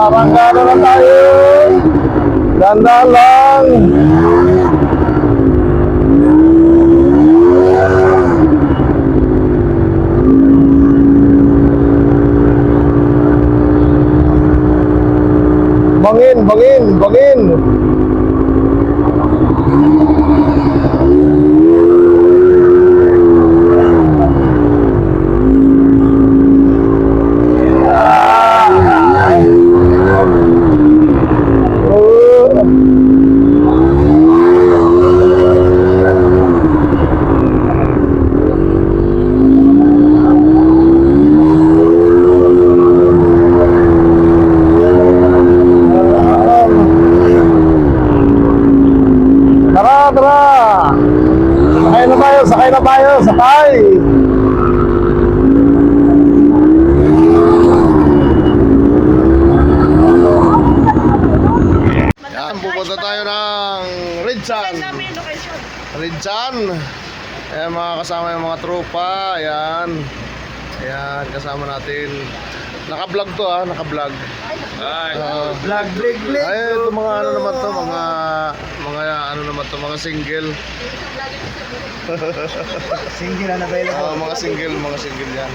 Arangkada na tayo. Ganda lang. Bangin, bangin, bangin. Tara, tara. Sakay na tayo, sakay na tayo, sakay. Yan, pupunta tayo ng Ridsan. Ridsan. Ayan, mga kasama yung mga tropa. Ayan. Ayan, kasama natin. Naka-vlog to ha, naka-vlog. Vlog, vlog, vlog. Ay, ito mga ano naman to, mga ano naman to, mga single. Single na available. Mga single yan.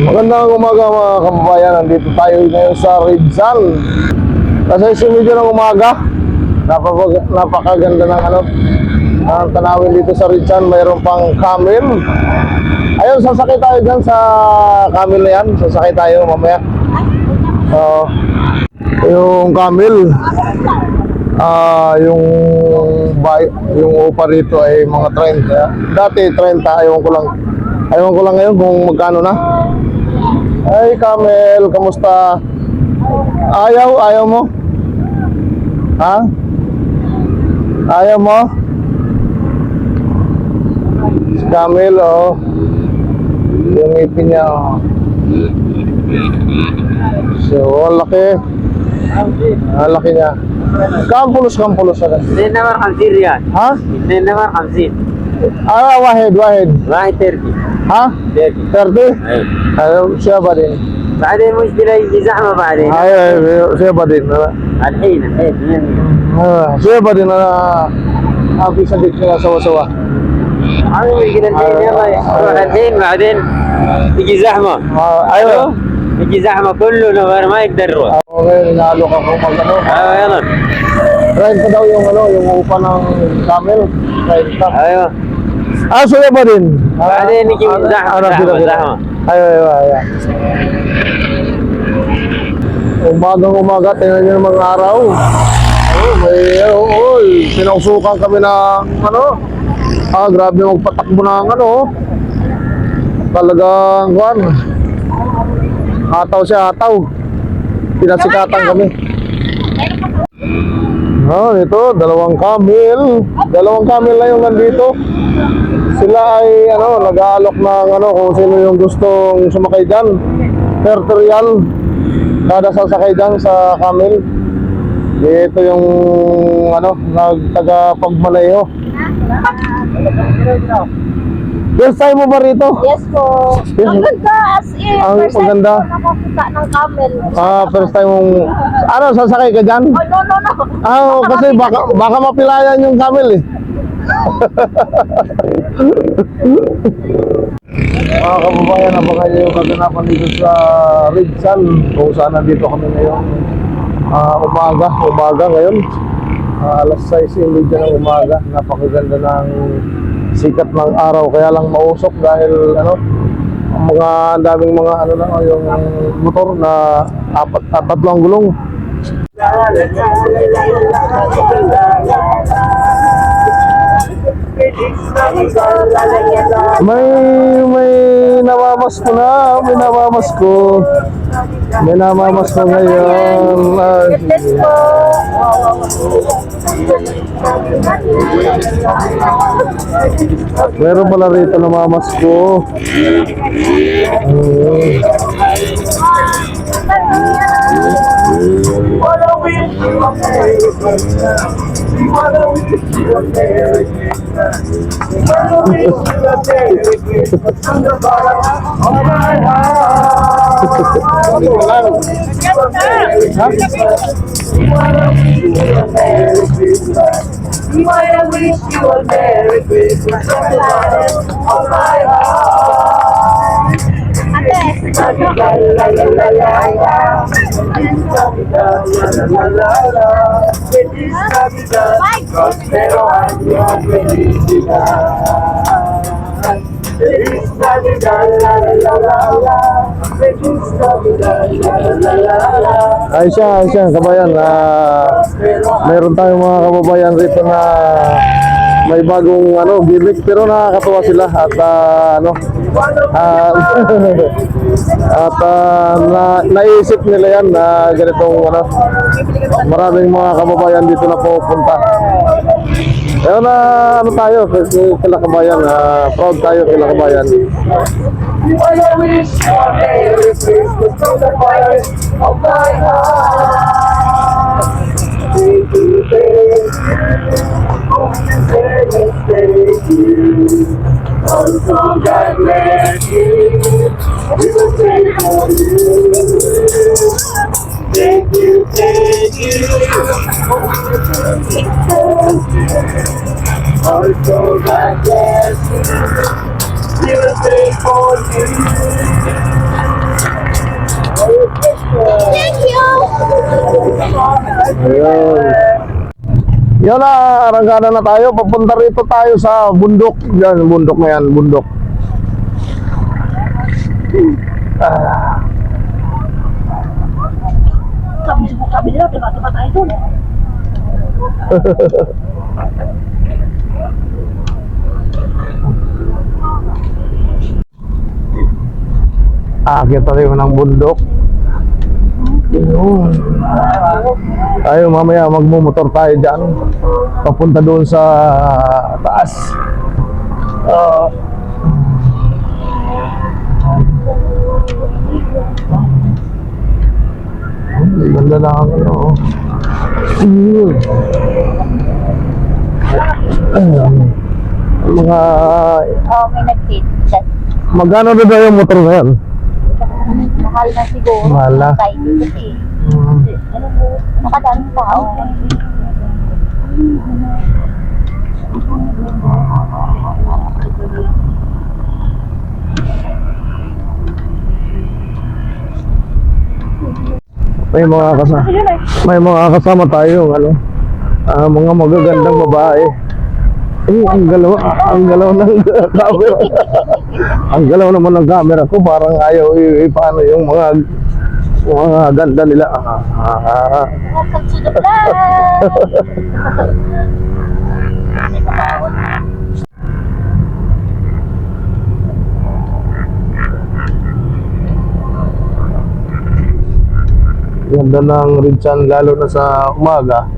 Magandang umaga mga kababayan, nandito tayo ngayon sa Rizal. Kasi sumidyo ng umaga, napakaganda ng ang tanawin dito sa Rizal. Mayroon pang camel. Ayun, sasakay tayo dyan sa camel na yan. Sasakay tayo mamaya. Yung camel, yung upa rito ay mga 30. Dati 30, ayaw ko lang ngayon kung magkano na. Ay, camel, kamusta? Ayaw mo? Ha? Ayaw mo? Si Camel, oh. Yung ipin niya, oh. So, ang laki. Ang laki niya. Kampulos agad. 2 نفر 50 ريال. Ha? 2 نفر 50. Wahid. واحد 30. Ha? 30. 30? ايوه. Siya ba din? بعدين مشكلة يجي زحمة بعدين. Siya ba din? الحين Siya ba din na bisa dik nila sawa-sawa? يجي الحين يلا روح الحين بعدين يجي زحمة. Ayun. يجي زحمة كله نفر ما يقدر يروح. Okay, inaalok ako mag-ano. ايوه يلا. Ride pa daw yung upa ng camel. Ride pa. ايوه. Siya ba din? بعدين يجي زحمة. Ayun. Umaga, tingnan nyo ng mga araw. Sinausukan kami ng grabe magpatakbo ng talagang kuwan. Hataw. Pinasikatan kami. Ito, dalawang camel na yung nandito. Sila ay nag-aalok ng kung sino yung gustong sumakay dyan. 30 real kada sasakay dyan sa camel. Ito yung nagtaga-pagmalayo. First time mo ba rito? Yes po. Ang ganda as in. Ang First time maganda. ko nakakita ng camel. First time mong sasakay ka dyan? Oh, no. Kasi baka mapilayan yung camel eh. Mga kababayan, abangan yung kaganapan dito sa Ridsan, kung saan nandito kami ngayon. Umaga ngayon. Alas 6:30 ng umaga. Napakaganda ng sikat ng araw, kaya lang mausok dahil ang daming mga yung motor na tatlong gulong. May namamas ko ngayon. Meron pala rito namamas ko. Ay siya, kabayan. Mayroon tayong mga kababayan rito na may bagong gimmick, pero nakakatuwa sila at naisip nila yan na ganitong maraming mga kababayan dito na pupunta. Kaya tayo kila kabayan, proud tayo kila kabayan. Thank you. Ayun. Yun na, arangkada na tayo. Papunta rito tayo sa bundok. Yan, bundok na yan, bundok. Sabi nila, diba tayo dun? Aakyat tayo ng bundok. Yun. Tayo mamaya magmumotor tayo dyan. Papunta doon sa taas. Oo. Ganda na ako, no? Ayan. Mga... Oo, may nag-fit. Magkano na daw yung motor na yan? Mahal na siguro. Mahal na. Kasi, nakadaan pa ako. May mga kasama tayong ano, mga magagandang babae. Ang galaw ng camera. Ang galaw naman ng camera ko, parang ayaw paano yung mga ganda nila. Welcome to the vlog! Ganda ng Rinsan, lalo na sa umaga.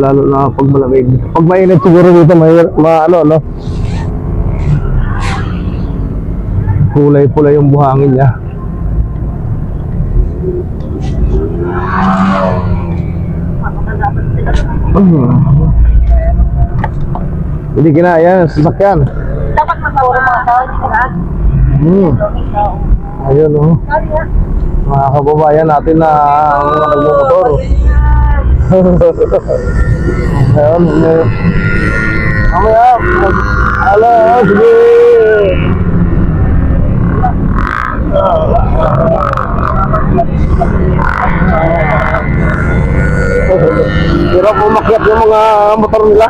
Lalo na pag malamig. Pag mainit siguro dito, ano, no? Kulay-pula yung buhangin niya. Hindi kinaya, sasakyan. Dapat magpapuro mga tao, hindi ka na? Ayun, no? Mga kababayan natin na mga nagmumotor. Ayun, mamaya, sige. Hirap umakyat yung mga motor nila.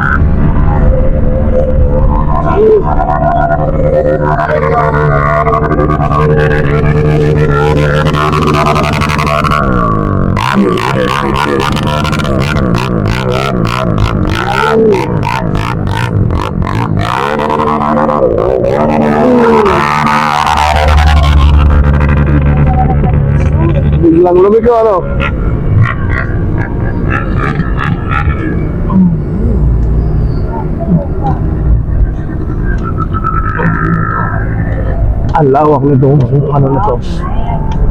Biglang lumiko, ano? Ang lawak nito, ano na to?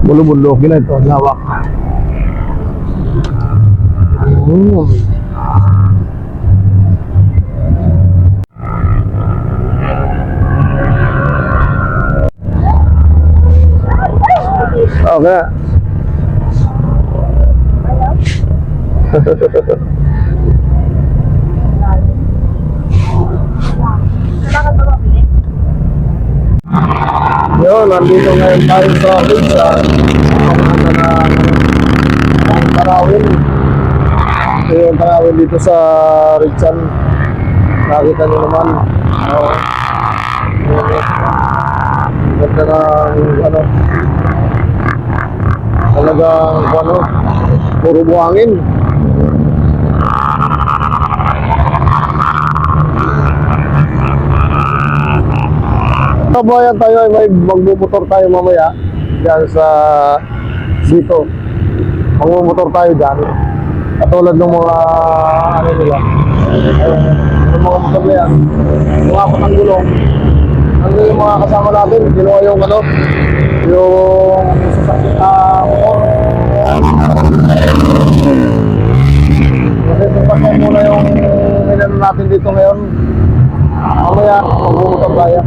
Bulubundokin na ito, lawak. Okay. Yun, nandito ngayon tayo sa Rinsan. Ang tarawin. Ito yung tarawin dito sa Rinsan. Nakita nyo naman. Ganda ng ano. Talagang ano, puro buhangin. Kabayan tayo ay may magmumotor tayo mamaya dyan sa dito. Magmumotor tayo dyan. Katulad ng mga ano nila. Yung mga motor na yan. Yung apat ng gulong. Nandun yung mga kasama natin. Ginawa yung ano, yung sasakyan motor. Kasi tumpasan muna yung minano natin dito ngayon. Mamaya magmumotor tayo.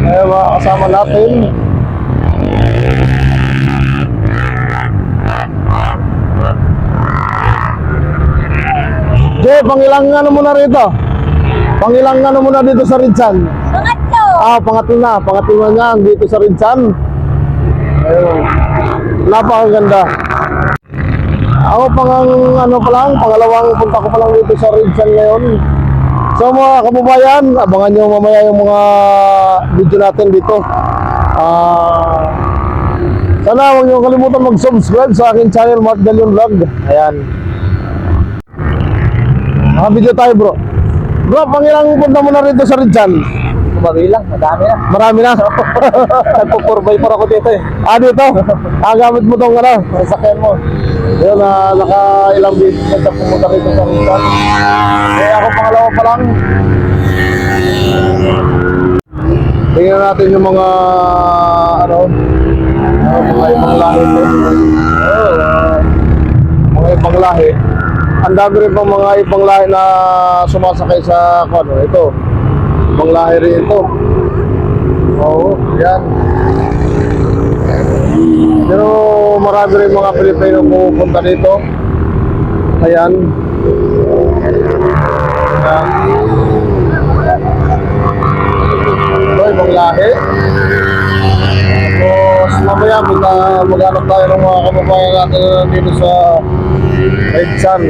Ayan mga kasama natin. Jay, pangilang ano muna rito? Pangilang ano muna dito sa Rinsan? Pangatlo! Pangatlo na yan dito sa Rinsan. Ayun. Napakaganda. Ako ano pa lang, pangalawang punta ko pa lang dito sa Rinsan ngayon. So mga kababayan, abangan nyo mamaya yung mga video natin dito. Sana huwag nyo kalimutan mag-subscribe sa aking channel, Mark Galion Vlog. Ayan. Mga video tayo bro. Bro, pangilang punta mo na rito sa Rinsan? Kumabilang, madami na. Marami na. Nagpo-4x4 ako dito eh. Dito. Gamit mo tong ano. Sakyan mo. Yun, naka-ilang beses na pumunta rito sa Rizal. Eh, ako pangalawa pa lang. Tingnan natin yung mga ano, mga ibang lahi ito. Mga ibang lahi. Ang dami rin pang mga ibang lahi na sumasakay sa ano, ito. Ibang lahi rin ito. Oo, yan. Pero marami rin mga Pilipino pupunta dito. Ayan. Ayan. Ito, ibang lahi. Tapos mamaya maghanap tayo ng mga kababayan natin na dito sa Edsan.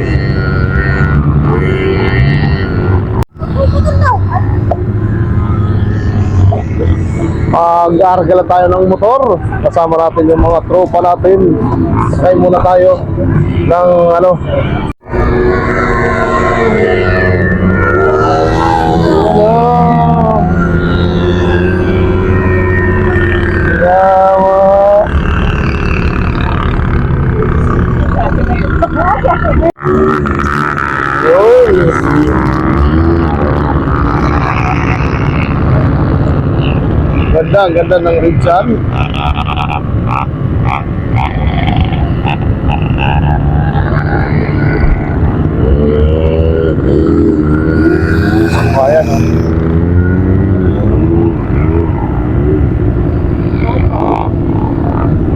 Mag-aargala tayo ng motor. Kasama natin yung mga tropa natin. Sakay muna tayo ng ano. Ganda, ganda ng Rizal. Ayan,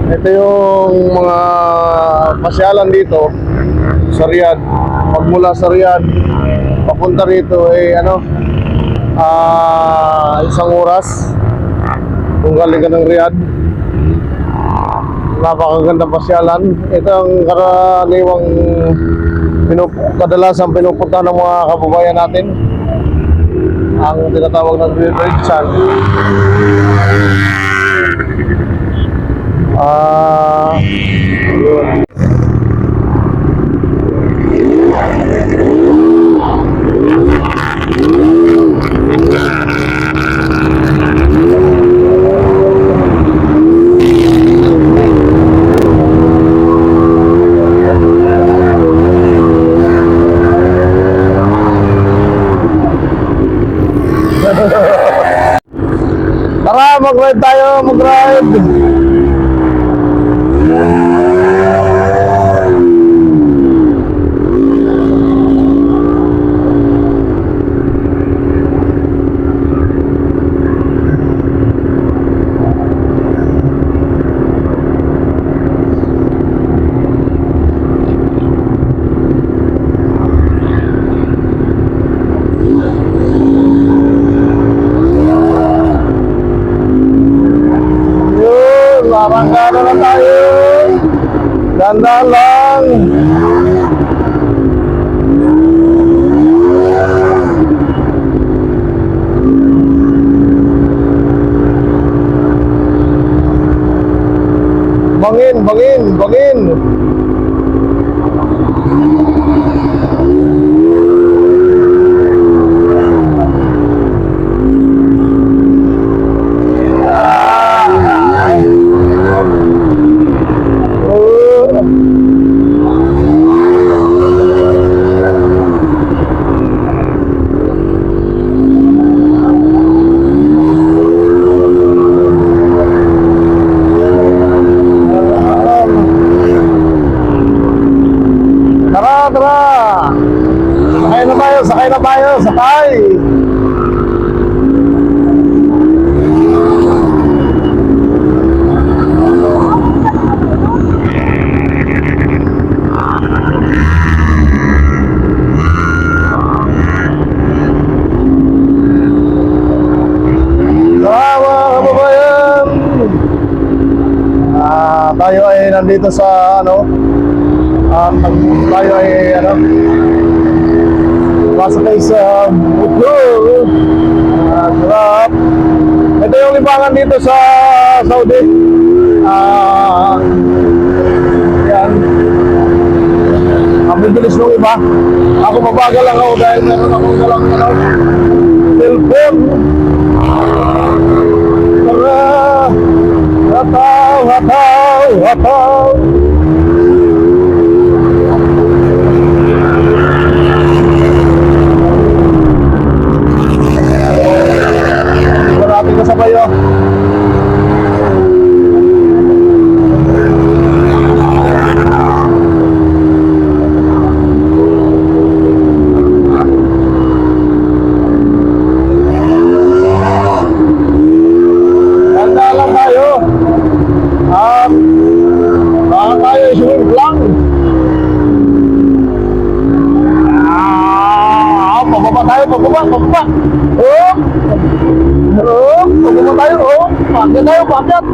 ito yung mga pasyalan dito sa Riyadh. Pagmula sa Riyadh papunta rito isang oras kung galing ka ng Riyadh. Napakagandang pasyalan. Ito ang karaniwang kadalasang pinupunta ng mga kababayan natin, ang tinatawag ng Rizal. Yun. Tara, mag-ride tayo, mag-ride. Marangkada na tayo. Ganda lang. Bangin, bangin, bangin. Tara! Sakay na tayo, sakay na tayo, sakay! Tara mga kababayan! Tayo ay nandito sa tayo ay masakay sa butlo. Sarap. Ito yung libangan dito sa Saudi. Yan. Ang bibilis ng iba. Ako mabagal lang ako dahil meron akong dalang cellphone. hataw, hataw, hataw. Marami kasabay oh. Tanda lang tayo. Baka tayo isunod lang. Pababa tayo, pababa, pababa. Oh! Oh! Pababa tayo, oh! Paakyat tayo, paakyat.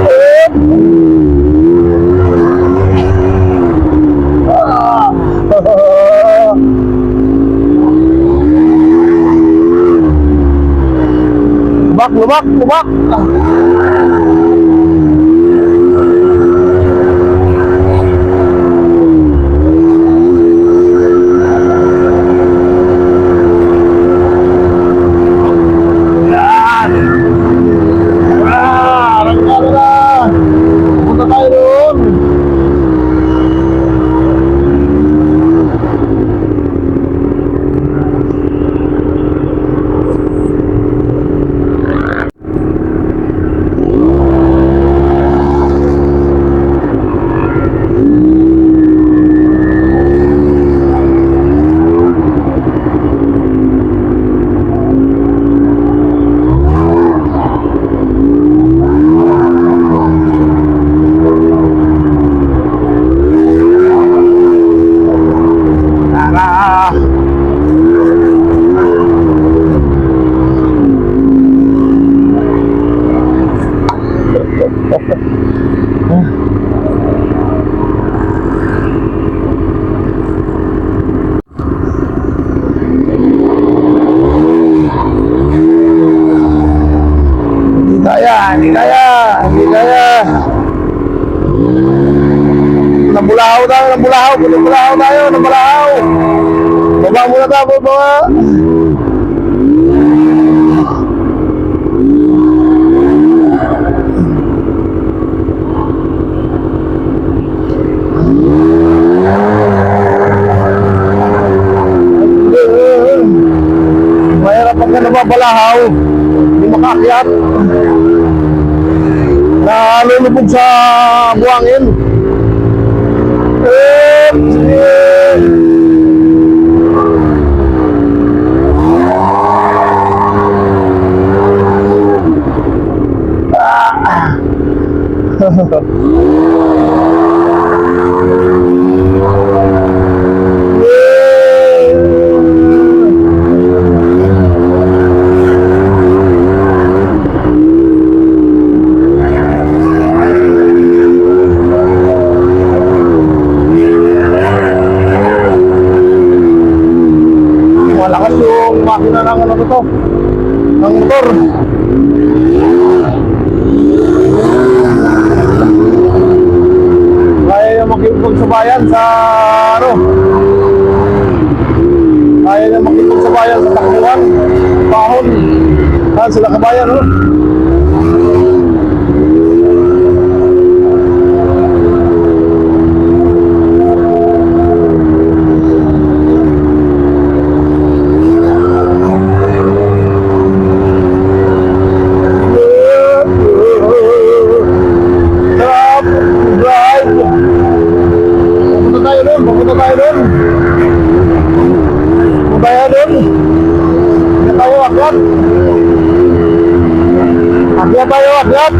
Eh! Lubak, lubak, lubak. Yan. Rangkado na. Punta tayo doon. Tara. Hindi kaya, hindi kaya, hindi kaya. Nambulahaw tayo, nambulahaw tayo, nambulahaw. Baba muna tayo, baba. Mahirap pagka nababalahaw, hindi makakyat. Nalulubog sa buhangin. Sige. Malakas yung makina ng ano to, ng motor. Kaya niya makipagsabayan sa ano, kaya niya makipagsabayan sa takbuhan, bahon. Saan sila kabayan, no? Papunta tayo doon. Akyat tayo, akyat. Akyat tayo, akyat.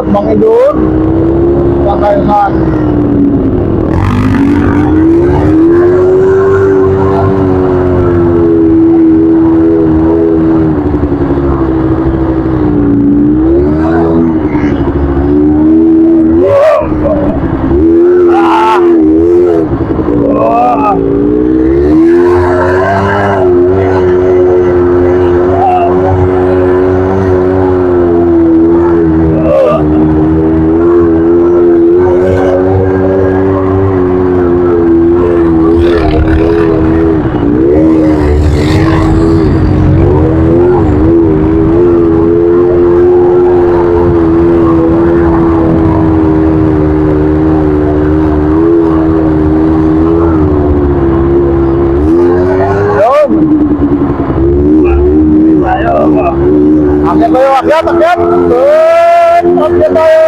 Mangilon. Kakailan. Akyat tayo, akyat, akyat. Akyat tayo.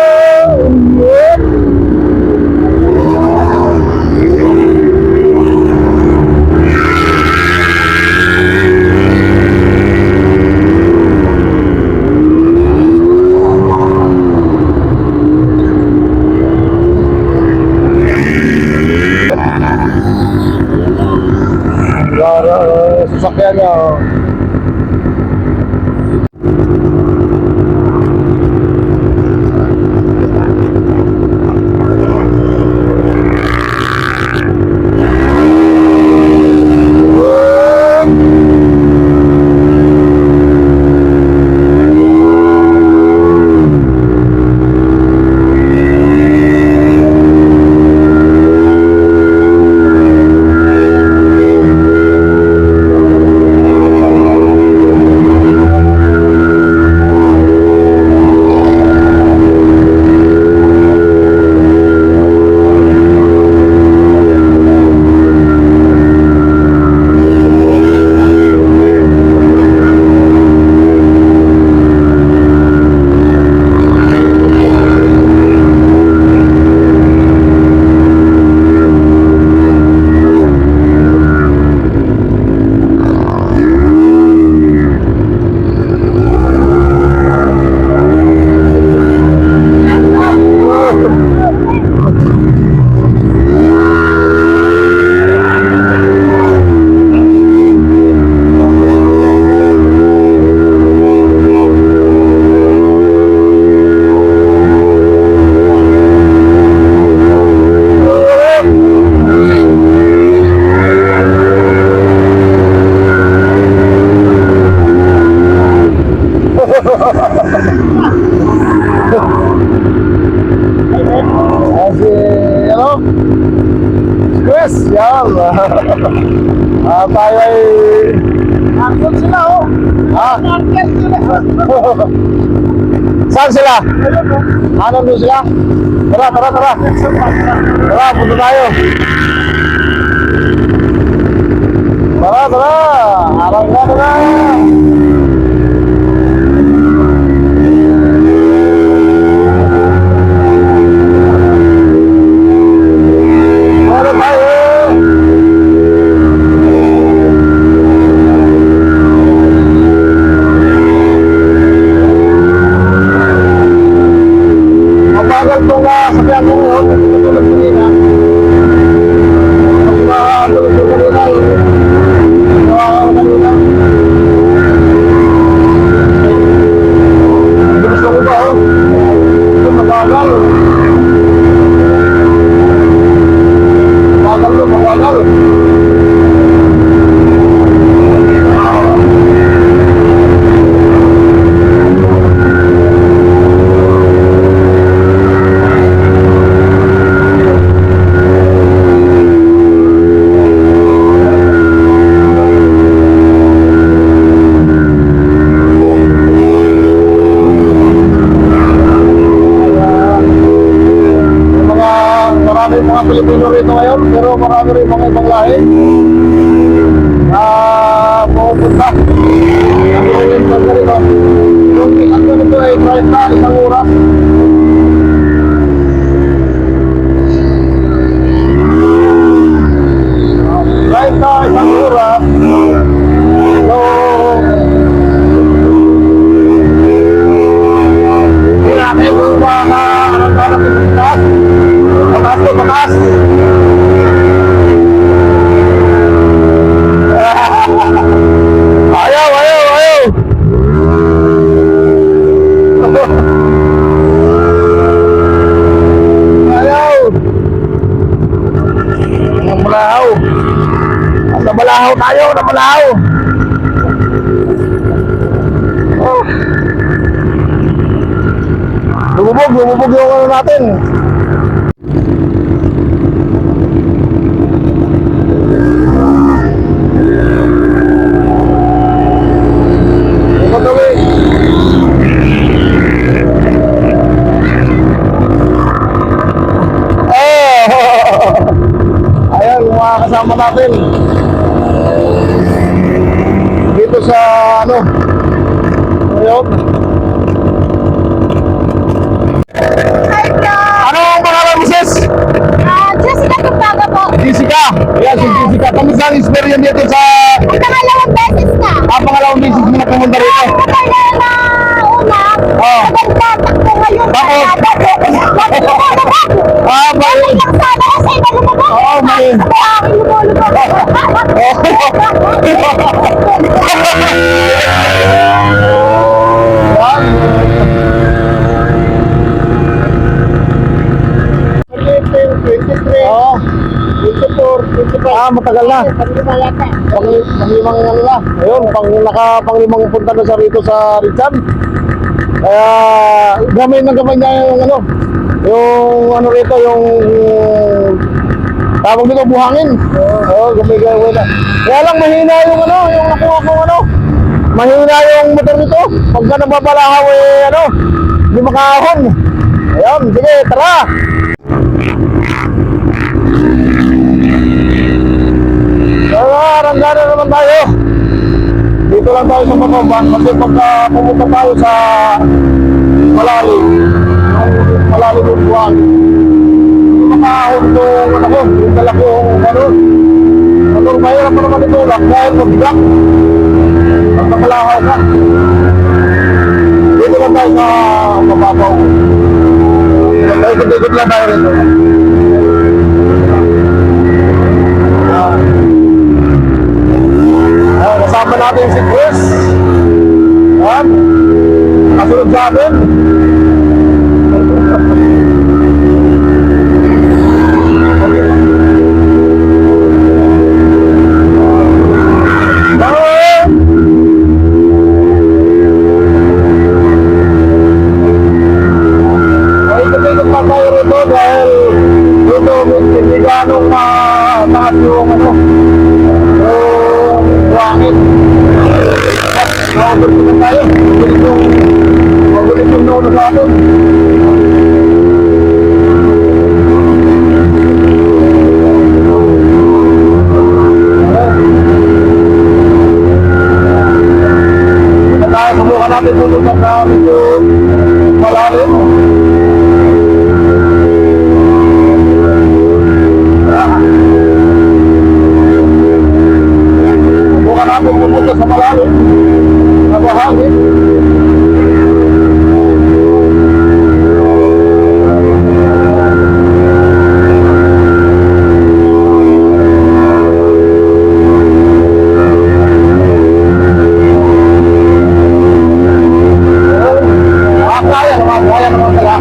Sasakyan niya. Chris, yan. Tayo ay... Nandun sila, oh. Ha? Saan sila? Nandun sila? Tara, tara, tara. Tara, punta tayo. Tara, tara. Arang na, tara. Mga Pilipino rito ngayon, pero marami rin mga ibang lahi na pupunta. Ang gawin pa rito. Yung ilan ko nito ay 30 isang oras. Isang oras. So, hindi natin kung baka Namalahaw tayo, namalahaw. Oh. Lumubog yung ano natin. Ayan, mga kasama natin dito sa ano ayun. Ano ang pangalan mo, sis? Jessica Tupaga po. Jessica. Ayan, si Jessica. Kamusta ang experience dito sa Ang pangalawang beses na. pangalawang beses mo na pumunta rito? Kapag na una, Oh. maganda takbo ngayon. Bakit? Bakit lang sana kasi iba lumabas. Oo, may... May aking lumulubog. Oo. 24, 25. Matagal na. Panglimang ano na. Ayun, panglimang punta na siya rito sa Richard. Kaya gamay na gamay niya yung ano. Yung ano rito, yung tawag dito buhangin. Oo, gamay na. Kaya lang mahina yung ano, yung nakuha kong ano. Mahina yung motor nito. Pagka nababalahaw ano, hindi makahon. Ayun, sige, tara. Aranggana naman tayo. Dito lang tayo sa Manoban kasi pagka pumunta tayo sa malalim yung buwan, makahon yung ano ko, yung dala ko ano. Ano, mahirap pa naman itulak dahil mabigat. Pagkakalahaw ka. Dito lang tayo sa mababaw. Ikot-ikot lang tayo rito. Kasama natin si Chris. Yan. Kasunod sa atin. Ikot-ikot lang tayo rito dahil dito hindi ganong mataas yung ano, buhangin. Magulit naman tayo. Magulit yung nauna sa atin. Subukan natin tulungan na medyo malalim. Subukan natin pumunta sa malalim. Nabahangin. Kaya naman sila.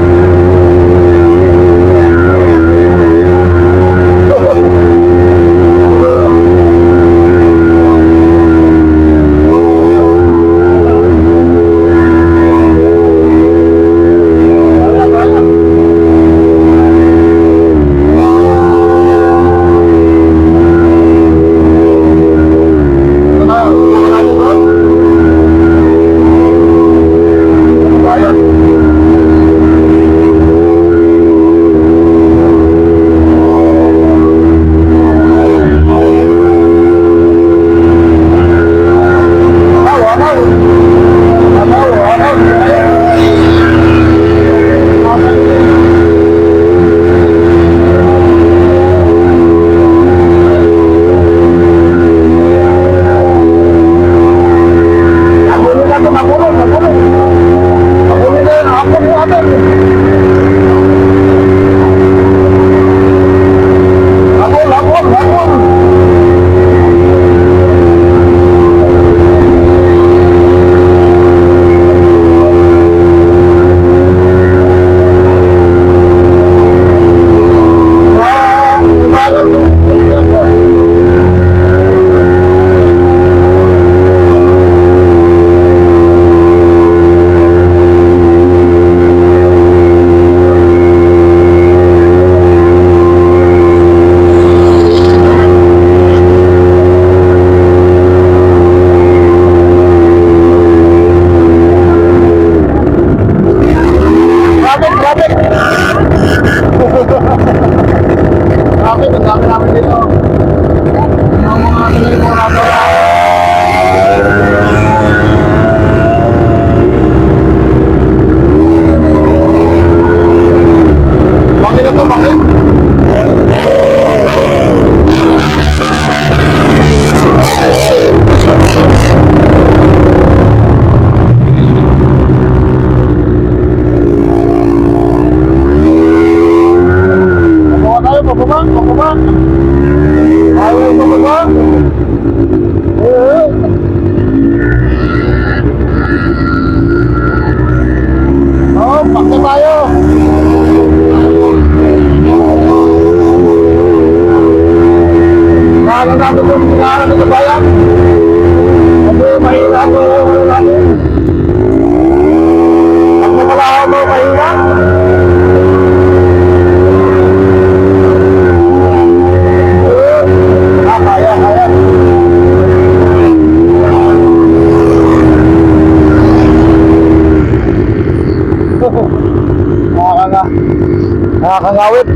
nakakangawit.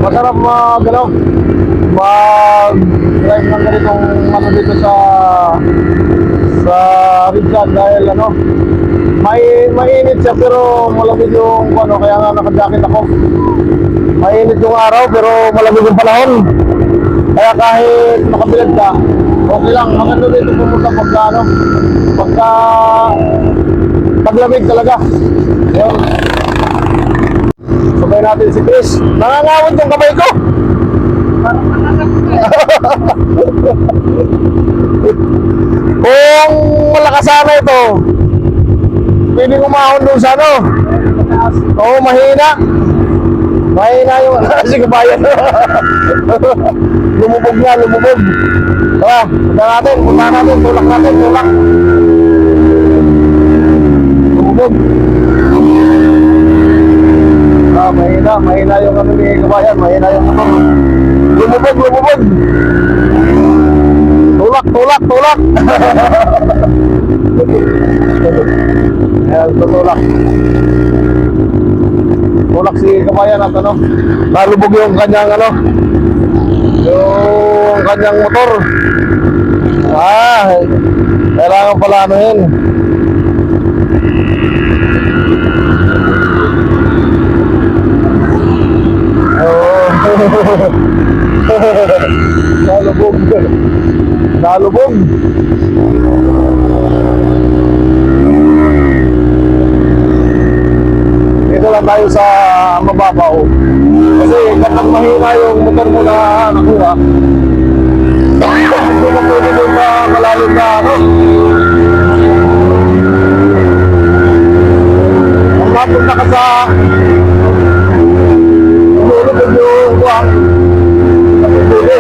Masarap mag-drive ng ganitong dito sa Ridjan dahil mainit siya pero malamig yung kaya nga naka-jacket ako. Mainit yung araw pero malamig yung panahon. Kaya kahit nakabilad ka, okay lang. Maganda dito pumunta pagka paglamig talaga. Yun. Sabay natin si Chris. Nangangawit yung kamay ko. Kung malakas sana ito, pwede kumahon doon sa Oo, mahina. Mahina yung si kabayan. Lumubog nga, lumubog. Tara, punta natin, tulak natin. Lumubog. Mahina yung ni kabayan, mahina yung Lumubog. Tulak. Ayan, tutulak. Tulak si kabayan at nalubog yung kanyang yung kanyang motor. Kailangan pala yun. Nalubog. Dito lang tayo sa mababaw. Kasi kapag mahina yung motor mo na nakuha, hindi mo pwede doon na malalim na Ang mapunta ka sa lumulubog yung buwang pwede.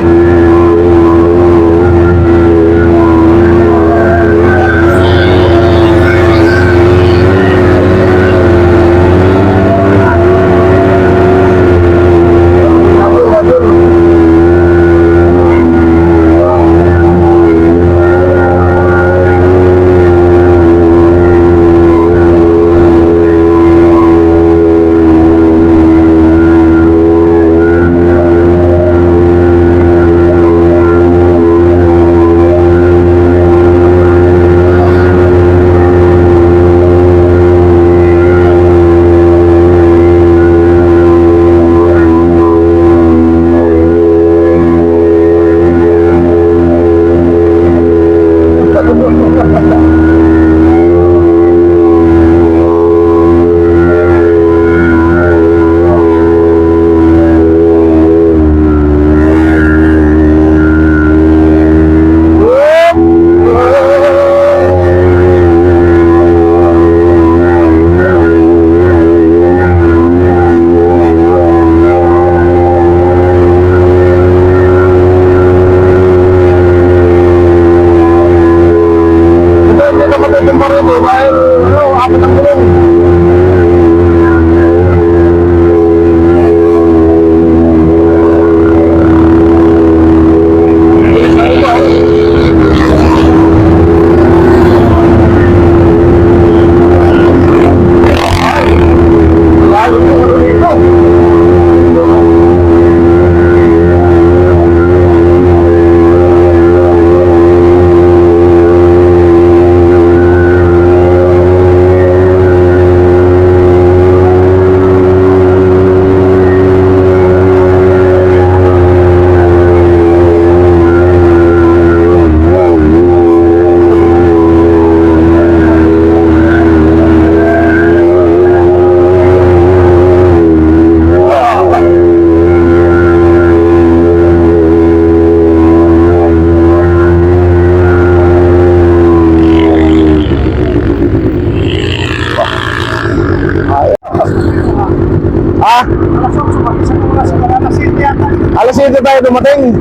Alas 7 tayo dumating.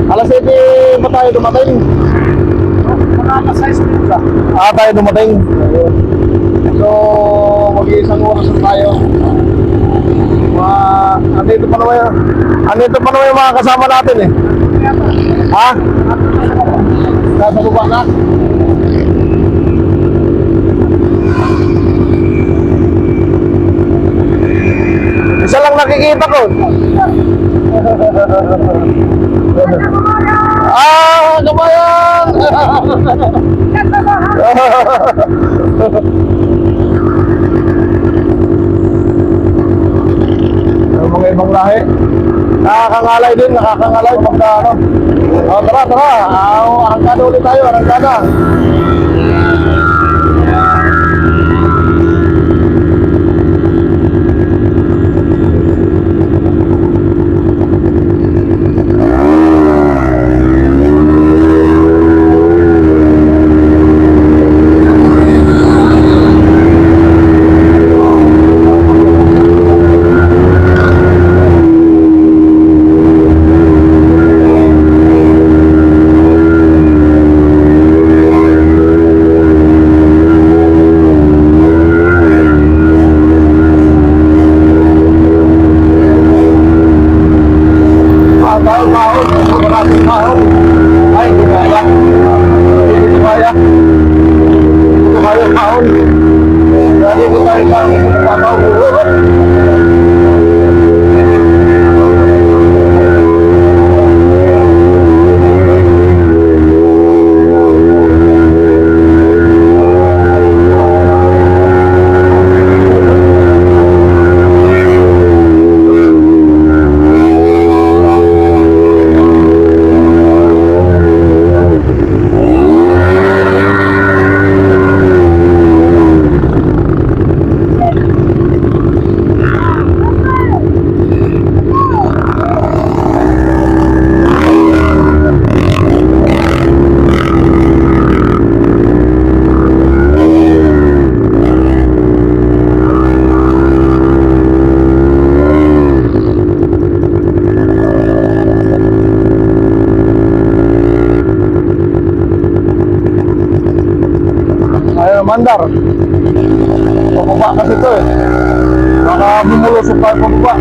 Alas 7 pa tayo dumating. Alas 6 minuto. Tayo dumating. So, mag-iisang oras na tayo. Andito pa naman yung mga kasama natin eh. Nasa baba na. nakikita ko. Kabayan! Yung mga ibang lahi. Nakakangalay din, nakakangalay pagka ano. Tara, tara. Arangkada ulit tayo, arangkada. Mandar. Pababa kasi ito eh. Baka bumulusok tayo pababa.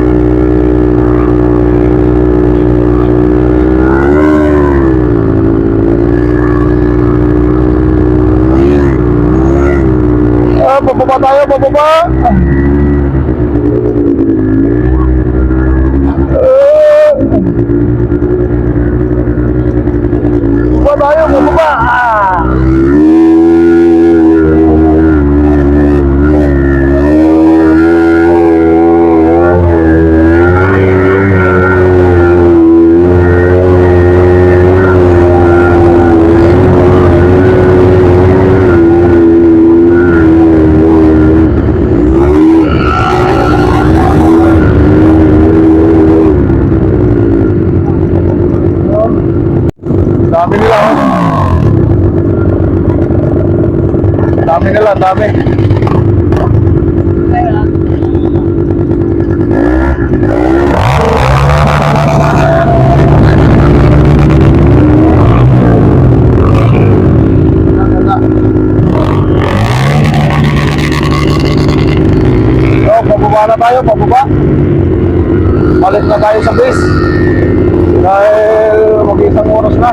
Pababa tayo, pababa. Pababa tayo, pababa. Dami nila, oh. Dami nila, dami. So, pababa na tayo, pababa. Balik na tayo sa base. Dahil mag-isang oras na.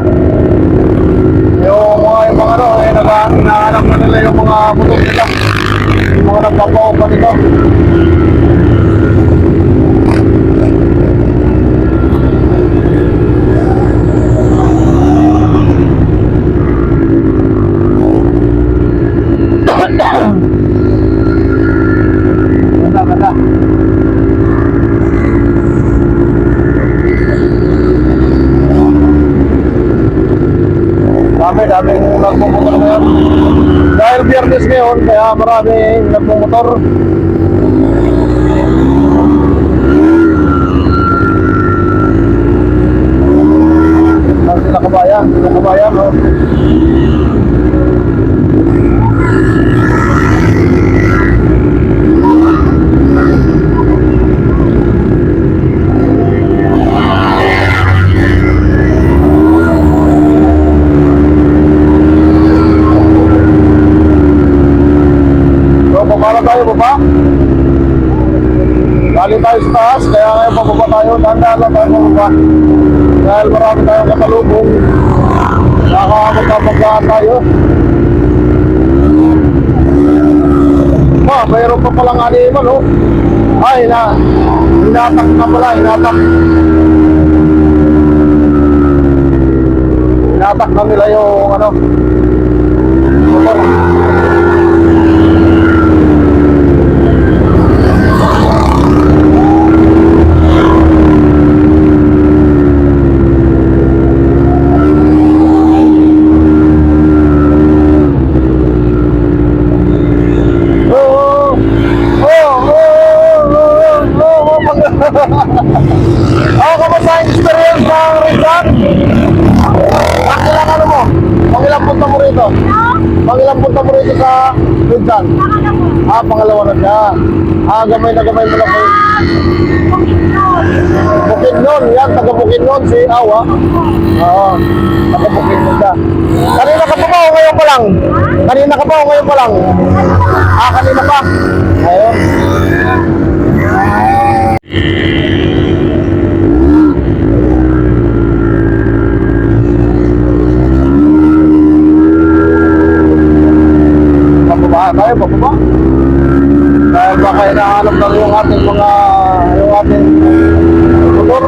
Yung mga ano, hinahanap na nila yung mga motor nila. Yung mga nagpapaupa nito. Ganda. Daming nagmumotor ngayon. Dahil Biyernes ngayon, kaya maraming nagmumotor. Sila kabayan, oh. Para tayo baba. Galing tayo sa taas, kaya ngayon pababa tayo. Dahan-dahan lang tayo pababa. Dahil marami tayong katalubong. Magkapagkaan tayo. Mayroon pa palang animal, oh. Ay, Hinatak na pala, hinatak. Hinatak na nila yung ano, motor. Kamusta ang experience ng Rizal? Ilang ano mo? Pangilang punta mo rito? Pangilang punta mo rito sa Rizal? Pangalawa na siya. Gamay na gamay mo lang kayo. Bukidnon, yan, taga Bukidnon si Awa. Oo, taga Bukidnon siya. Kanina ka pa ba o ngayon pa lang? Kanina ka pa o ngayon pa lang? Kanina pa. Ayun. Pababa tayo, pababa. Dahil baka hinahanap lang yung ating motor.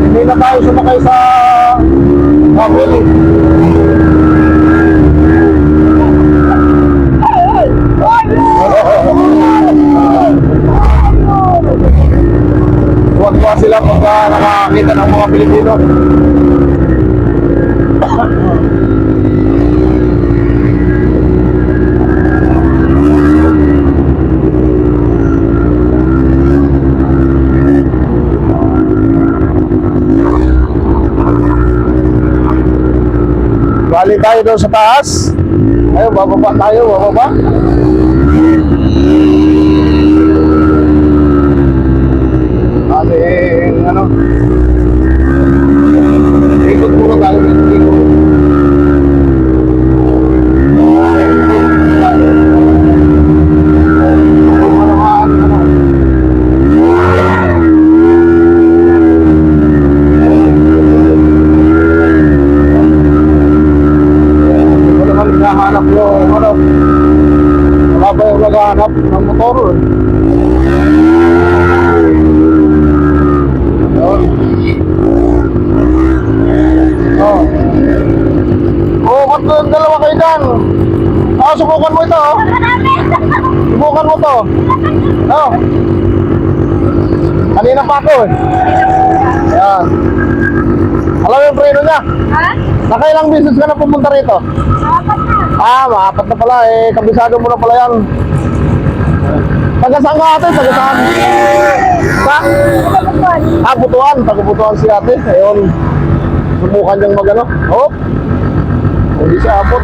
Hindi na tayo sumakay sa family. Tuwa-tuwa sila pagka nakakita ng mga Pilipino. Balik tayo doon sa taas. Ayun, bababa tayo, bababa. Ating, ano, ikot muna tayo, ikot. Naghahanap yung ano, wala ba yung naghahanap ng motor? Ba't yung dalawa kayo dyan? Subukan mo ito, oh. Subukan mo to. Kanina pa ako, eh. Ayan. Alam mo yung preno niya? Nakailang beses ka na pumunta rito? Maapat na pala, kabisado mo na pala yan. Taga saan ka ate? Taga saan? Butuan, taga Butuan si ate. Ayun, subukan niyang magano. Hindi siya abot.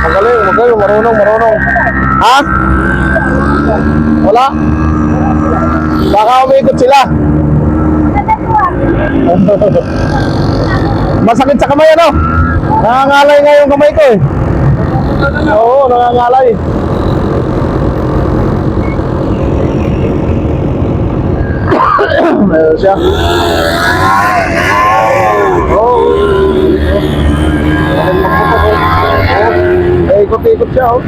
Magaling, marunong. Wala? Baka umikot sila. Masakit sa kamay, ano? Nangangalay nga yung kamay ko, eh. Oo, nangangalay. Meron siya. Ikot-ikot siya, oh.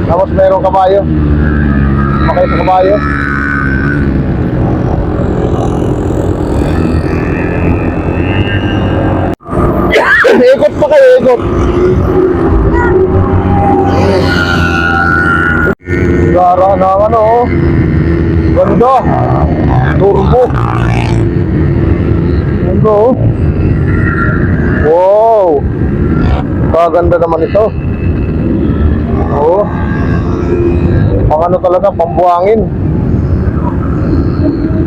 Tapos merong kabayo. Makay sa kabayo. Ikot pa kayo, ikot. Gara na ano, oh. Ganda. Turbo. Ganda, oh. Wow. Kaganda naman ito. Oo. Pang ano talaga, pambuhangin.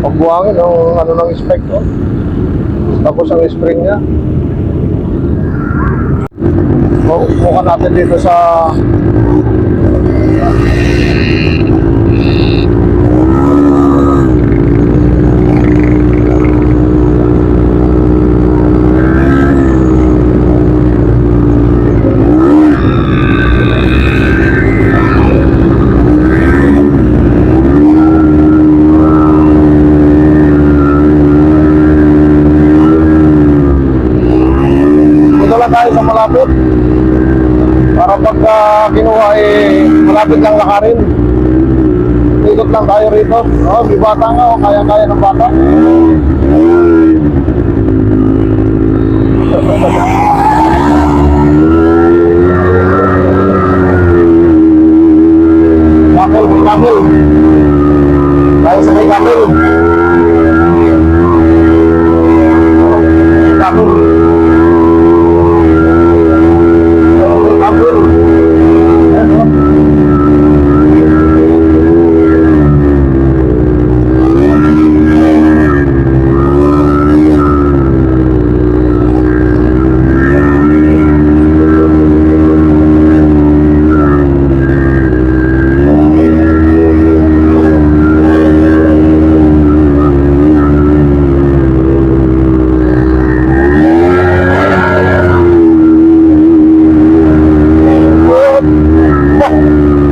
Pambuhangin, ang ano ng spec, oh. Tapos ang spring niya. Bukan natin dito sa tayo sa malapit para pagka kinuha malapit lang lakarin. Ikot lang tayo rito. Oh, may bata nga, oh. Kaya-kaya ng bata. Kapil, may kapil. Tayo sa may kapil. Kapil. May kapil. Ayan, oh.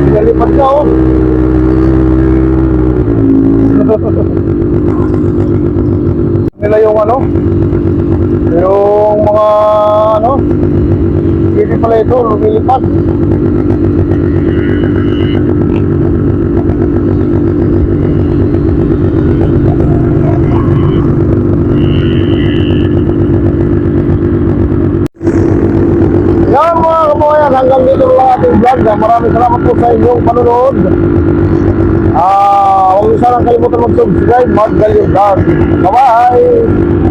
Nalipat na, oh. Nila yung ano, yung mga ano, hindi pala ito, lumilipat. Yan mga kababayan, hanggang dito lang ating vlog. Maraming salamat po sa inyong panonood. Huwag niyo sanang kalimutan mag-subscribe, mag-galyong vlog. Bye-bye!